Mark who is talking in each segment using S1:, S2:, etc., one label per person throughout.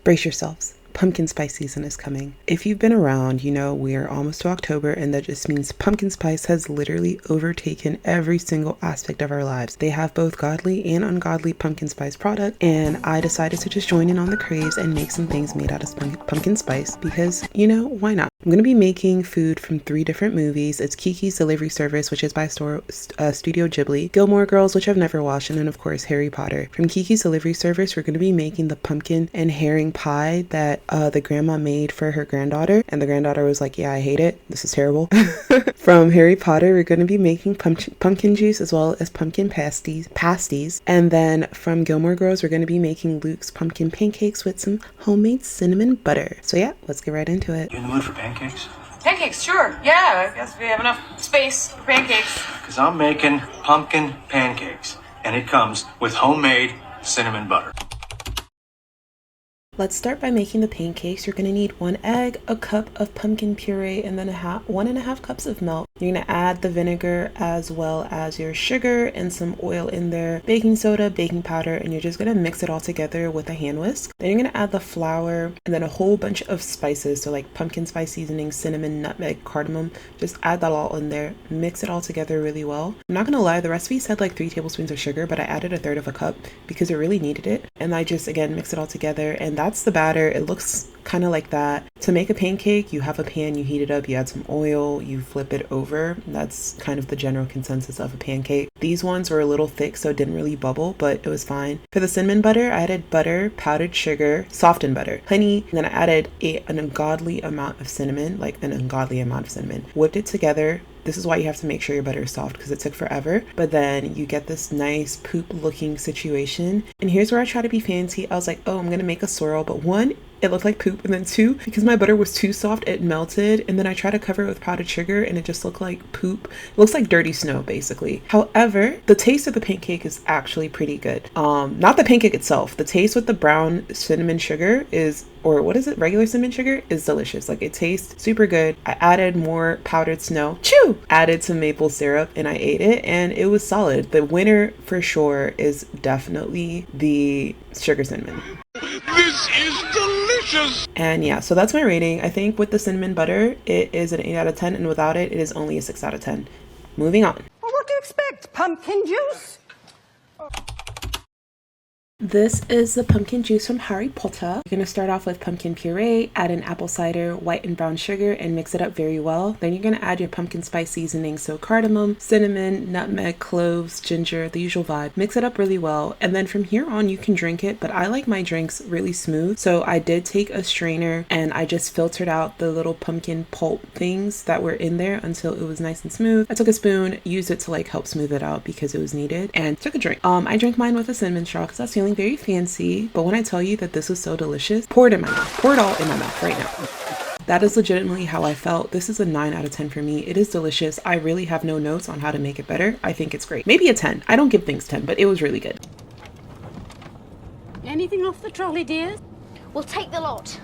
S1: Brace yourselves. Pumpkin spice season is coming. If you've been around, you know we're almost to October, and that just means pumpkin spice has literally overtaken every single aspect of our lives. They have both godly and ungodly pumpkin spice products, and I decided to just join in on the craze and make some things made out of pumpkin spice because, you know, why not? I'm going to be making food from 3 different movies. It's Kiki's Delivery Service, which is by Studio Ghibli, Gilmore Girls, which I've never watched, and then of course Harry Potter. From Kiki's Delivery Service, we're going to be making the pumpkin and herring pie that the grandma made for her granddaughter, and the granddaughter was like, yeah, I hate it, this is terrible. From Harry Potter, we're going to be making pumpkin juice as well as pumpkin pasties, and then from Gilmore Girls, we're going to be making Luke's pumpkin pancakes with some homemade cinnamon butter. So yeah, let's get right into it.
S2: You in the mood for pancakes?
S3: Pancakes, sure. Yeah, I guess we have enough space for pancakes.
S2: Because I'm making pumpkin pancakes, and it comes with homemade cinnamon butter.
S1: Let's start by making the pancakes. You're going to need 1 egg, a cup of pumpkin puree, and then 1.5 cups of milk. You're going to add the vinegar as well as your sugar and some oil in there, baking soda, baking powder, and you're just going to mix it all together with a hand whisk. Then you're going to add the flour and then a whole bunch of spices. So like pumpkin spice seasoning, cinnamon, nutmeg, cardamom. Just add that all in there. Mix it all together really well. I'm not going to lie, the recipe said like 3 tablespoons of sugar, but I added 1/3 cup because it really needed it. And I just, again, mix it all together, and that's the batter. It looks kind of like that. To make a pancake, you have a pan, you heat it up, you add some oil, you flip it over. That's kind of the general consensus of a pancake. These ones were a little thick, so it didn't really bubble, but it was fine. For the cinnamon butter, I added butter, powdered sugar, softened butter, honey, and then I added an ungodly amount of cinnamon, whipped it together. This is why you have to make sure your butter is soft because it took forever. But then you get this nice poop looking situation. And here's where I try to be fancy. I was like, oh, I'm going to make a swirl. But 1, it looked like poop. And then 2, because my butter was too soft, it melted. And then I tried to cover it with powdered sugar and it just looked like poop. It looks like dirty snow, basically. However, the taste of the pancake is actually pretty good. Not the pancake itself. The taste with the brown cinnamon sugar is, or what is it? Regular cinnamon sugar is delicious. Like, it tastes super good. I added more powdered snow. Chew! Added some maple syrup and I ate it and it was solid. The winner for sure is definitely the sugar cinnamon.
S4: This is delicious!
S1: And yeah, so that's my rating. I think with the cinnamon butter, it is an 8 out of 10, and without it, it is only a 6 out of 10. Moving on.
S5: Well, what do you expect? Pumpkin juice?
S1: This is the pumpkin juice from Harry Potter. You're going to start off with pumpkin puree, add in apple cider, white and brown sugar, and mix it up very well. Then you're going to add your pumpkin spice seasoning, so cardamom, cinnamon, nutmeg, cloves, ginger, the usual vibe. Mix it up really well, and then from here on you can drink it, but I like my drinks really smooth, so I did take a strainer and I just filtered out the little pumpkin pulp things that were in there until it was nice and smooth. I took a spoon, used it to like help smooth it out because it was needed, and took a drink. I drank mine with a cinnamon straw because that's the only very fancy, but when I tell you that this was so delicious, pour it in my mouth. Pour it all in my mouth right now. That is legitimately how I felt. This is a 9 out of 10 for me. It is delicious. I really have no notes on how to make it better. I think it's great. Maybe a 10. I don't give things 10, but it was really good.
S6: Anything off the trolley, dear? We'll take the lot.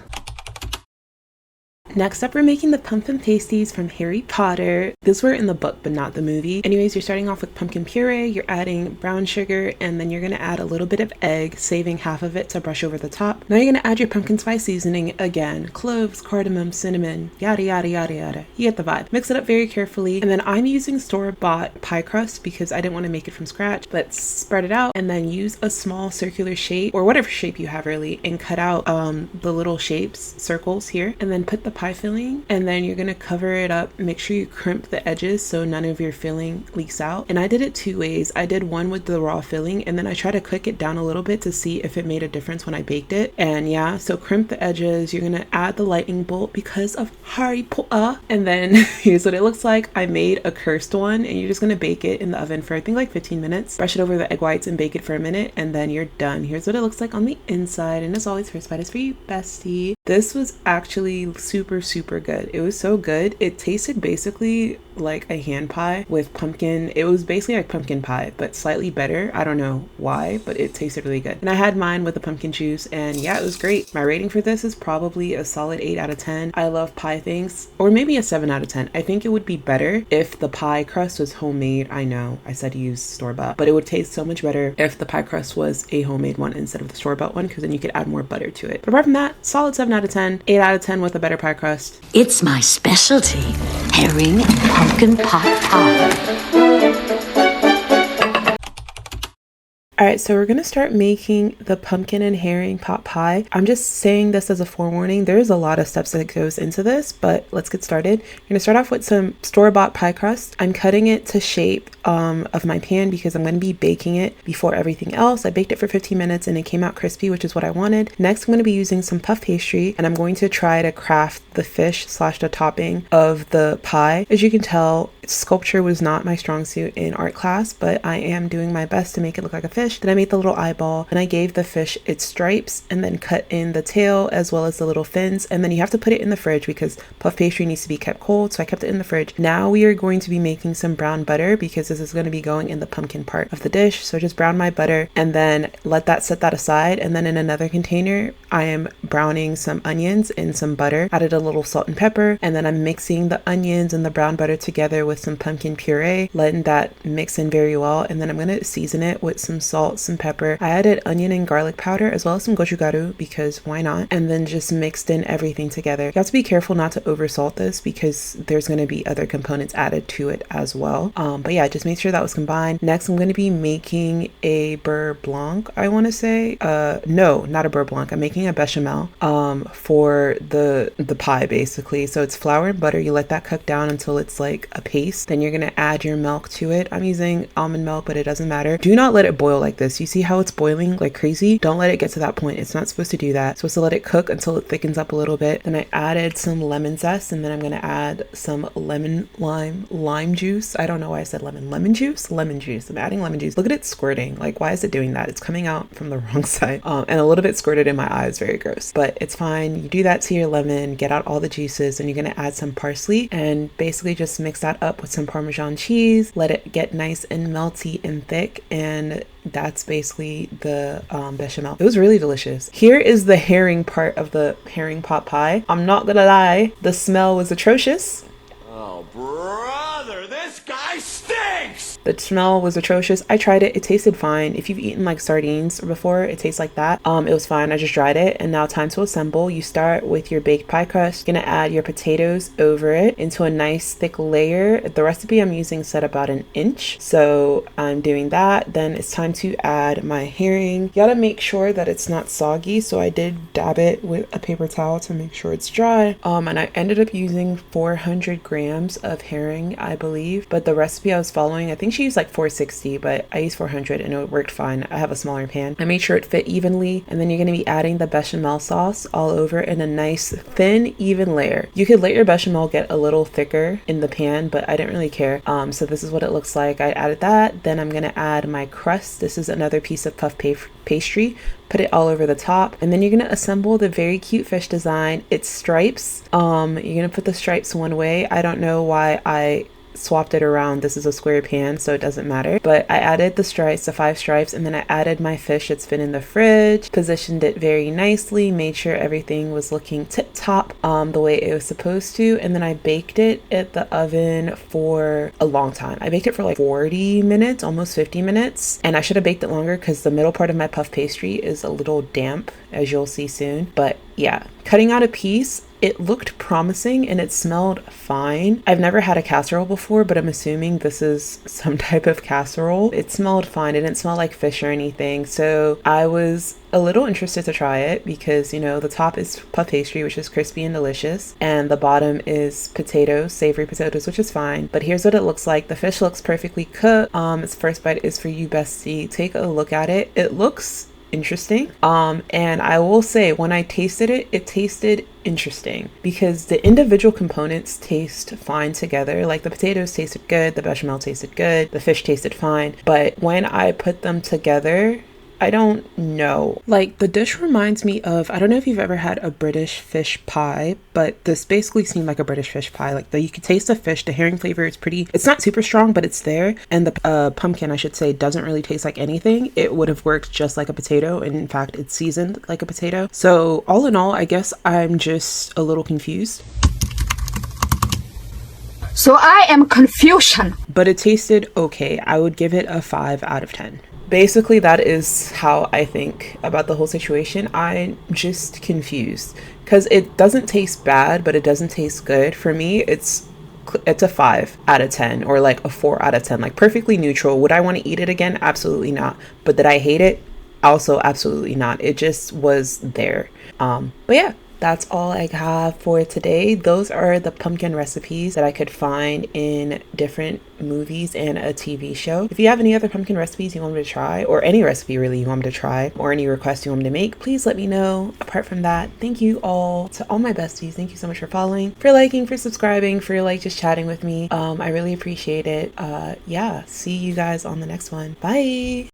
S1: Next up, we're making the pumpkin pasties from Harry Potter. These were in the book, but not the movie. Anyways, you're starting off with pumpkin puree, you're adding brown sugar, and then you're gonna add a little bit of egg, saving half of it to brush over the top. Now you're gonna add your pumpkin spice seasoning again, cloves, cardamom, cinnamon, yada, yada, yada, yada. You get the vibe. Mix it up very carefully. And then I'm using store-bought pie crust because I didn't want to make it from scratch. Let's spread it out and then use a small circular shape, or whatever shape you have really, and cut out the little shapes, circles here, and then put the pie filling, and then you're gonna cover it up. Make sure you crimp the edges so none of your filling leaks out. And I did it 2 ways. I did one with the raw filling, and then I tried to cook it down a little bit to see if it made a difference when I baked it. And yeah, so crimp the edges. You're gonna add the lightning bolt because of Harry Potter, and then here's what it looks like. I made a cursed one, and you're just gonna bake it in the oven for I think like 15 minutes. Brush it over the egg whites and bake it for a minute, and then you're done. Here's what it looks like on the inside, and as always, first bite is for you, bestie. This was actually super super good. It was so good. It tasted basically like a hand pie with pumpkin. It was basically like pumpkin pie, but slightly better. I don't know why, but it tasted really good. And I had mine with the pumpkin juice, and yeah, it was great. My rating for this is probably a solid 8 out of 10. I love pie things, or maybe a 7 out of 10. I think it would be better if the pie crust was homemade. I know I said use store-bought, but it would taste so much better if the pie crust was a homemade one instead of the store-bought one, because then you could add more butter to it. But apart from that, solid 7 out of 10. 8 out of 10 with a better pie crust.
S7: It's my specialty, herring and pumpkin pot pie.
S1: All right, so we're gonna start making the pumpkin and herring pot pie. I'm just saying this as a forewarning. There's a lot of steps that goes into this, but let's get started. You're gonna start off with some store-bought pie crust. I'm cutting it to shape of my pan because I'm gonna be baking it before everything else. I baked it for 15 minutes and it came out crispy, which is what I wanted. Next, I'm gonna be using some puff pastry, and I'm going to try to craft the fish / the topping of the pie. As you can tell, sculpture was not my strong suit in art class, but I am doing my best to make it look like a fish. Then I made the little eyeball, and I gave the fish its stripes, and then cut in the tail as well as the little fins. And then you have to put it in the fridge because puff pastry needs to be kept cold, so I kept it in the fridge. Now we are going to be making some brown butter because this is going to be going in the pumpkin part of the dish. So just brown my butter and then set that aside. And then in another container, I am browning some onions in some butter, added a little salt and pepper, and then I'm mixing the onions and the brown butter together with some pumpkin puree, letting that mix in very well. And then I'm going to season it with some salt, some pepper. I added onion and garlic powder as well as some gochugaru because why not? And then just mixed in everything together. You have to be careful not to over salt this because there's going to be other components added to it as well. But yeah, just make sure that was combined. Next, I'm going to be making a beurre blanc, I want to say. No, not a beurre blanc. I'm making a bechamel for the pie basically. So it's flour and butter. You let that cook down until it's like a paste. Then you're going to add your milk to it. I'm using almond milk, but it doesn't matter. Do not let it boil like this. You see how it's boiling like crazy? Don't let it get to that point. It's not supposed to do that. It's supposed to let it cook until it thickens up a little bit. Then I added some lemon zest, and then I'm going to add some lime juice. I don't know why I said lemon juice. I'm adding lemon juice. Look at it squirting. Like, why is it doing that? It's coming out from the wrong side. And a little bit squirted in my eyes. Very gross, but it's fine. You do that to your lemon, get out all the juices, and you're going to add some parsley and basically just mix that up with some Parmesan cheese. Let it get nice and melty and thick, and that's basically the bechamel. It was really delicious. Here is the herring part of the herring pot pie. I'm not gonna lie, the smell was atrocious.
S4: Oh, brother, this guy stinks!
S1: The smell was atrocious. I tried it. It tasted fine. If you've eaten like sardines before, it tastes like that. It was fine. I just dried it. And now time to assemble. You start with your baked pie crust. You're gonna add your potatoes over it into a nice thick layer. The recipe I'm using set about an inch. So I'm doing that. Then it's time to add my herring. You gotta make sure that it's not soggy. So I did dab it with a paper towel to make sure it's dry. And I ended up using 400 grams of herring, I believe. But the recipe I was following, I think she used like 460, but I used 400 and it worked fine. I have a smaller pan. I made sure it fit evenly, and then you're going to be adding the bechamel sauce all over in a nice thin even layer. You could let your bechamel get a little thicker in the pan, but I didn't really care. So this is what it looks like. I added that. Then I'm going to add my crust. This is another piece of puff pastry. Put it all over the top, and then you're going to assemble the very cute fish design. It's stripes. You're going to put the stripes one way. I don't know why I swapped it around. This is a square pan, so it doesn't matter, but I added the stripes, the 5 stripes, and then I added my fish. It's been in the fridge, positioned it very nicely, made sure everything was looking tip top the way it was supposed to, and then I baked it at the oven for a long time. I baked it for like 40 minutes, almost 50 minutes, and I should have baked it longer because the middle part of my puff pastry is a little damp, as you'll see soon. But yeah, cutting out a piece, it looked promising and it smelled fine. I've never had a casserole before, but I'm assuming this is some type of casserole. It smelled fine. It didn't smell like fish or anything. So I was a little interested to try it because, you know, the top is puff pastry, which is crispy and delicious, and the bottom is potatoes, savory potatoes, which is fine. But here's what it looks like. The fish looks perfectly cooked. Its first bite is for you, bestie. Take a look at it. It looks interesting. And I will say, when I tasted it, it tasted interesting because the individual components taste fine together. Like the potatoes tasted good, the bechamel tasted good, the fish tasted fine, but when I put them together, I don't know. Like, the dish reminds me of, I don't know if you've ever had a British fish pie, but this basically seemed like a British fish pie. Like, you could taste the fish, the herring flavor is pretty, it's not super strong, but it's there. And the pumpkin, I should say, doesn't really taste like anything. It would have worked just like a potato. And in fact, it's seasoned like a potato. So all in all, I guess I'm just a little confused.
S5: So I am confusion.
S1: But it tasted okay. I would give it a 5 out of 10. Basically, that is how I think about the whole situation. I'm just confused because it doesn't taste bad, but it doesn't taste good. For me, it's a 5 out of 10 or like a 4 out of 10, like perfectly neutral. Would I want to eat it again? Absolutely not. But did I hate it? Also, absolutely not. It just was there. But yeah. That's all I have for today. Those are the pumpkin recipes that I could find in different movies and a TV show. If you have any other pumpkin recipes you want me to try, or any recipe really you want me to try, or any requests you want me to make, please let me know. Apart from that, thank you all to all my besties. Thank you so much for following, for liking, for subscribing, for like just chatting with me. I really appreciate it. Yeah, see you guys on the next one. Bye.